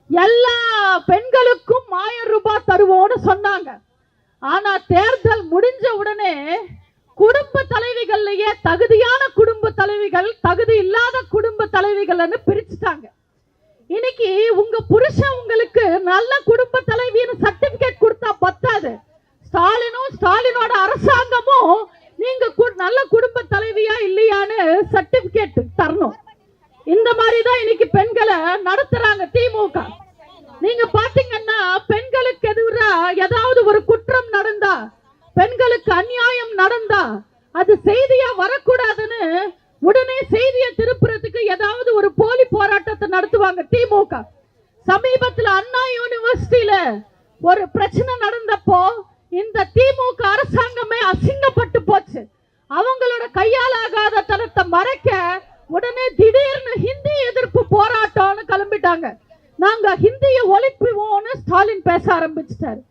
எல்லா பெண்களுக்கும் 1000 ரூபாய் தருவோம்னு சொன்னாங்க. ஆனா தேர்தல் முடிஞ்ச உடனே குடும்ப தலைவிகள்லயே தகுதியான குடும்ப தலைவிகள், தகுதி இல்லாத குடும்ப தலைவிகள்னு பிரிச்சுட்டாங்க. இன்னைக்கு உங்க புருஷன் உங்களுக்கு நல்ல குடும்ப தலைவின்னு சர்டிபிகேட் கொடுத்தா பத்தாது. ஸ்டாலினோட அரசாங்கமும் நீங்க நல்ல குடும்ப தலைவியா இல்லையான்னு சர்டிபிகேட் தரணும். இந்த மாதிரிதான் இன்னைக்கு பெண்களை நடத்துறாங்க திமுக. நீங்க பாத்தீங்கன்னா பெண்களுக்கு எதிராக ஏதாவது ஒரு குற்றம் நடந்தா, பெண்களுக்கு அநியாயம் நடந்தா அது செய்தியா வரக்கூடாதுன்னு உடனே செய்தியை திருப்புறதுக்கு ஏதாவது ஒரு போலி போராட்டத்தை நடத்துவாங்க திமுக. சமீபத்தில் அண்ணா யூனிவர்சிட்டியில ஒரு பிரச்சனை நடந்தப்போ இந்த திமுக அரசாங்கமே அசிங்கப்பட்டு போச்சு. அவங்களோட கையாலாகாத தனத்தை மறைக்க உடனே திடீர்னு ஹிந்தி எதிர்ப்பு போராட்டம்னு கிளம்பிட்டாங்க. நாங்க ஹிந்தியை ஒழிப்புவோம்னு ஸ்டாலின் பேச ஆரம்பிச்சிட்டாரு.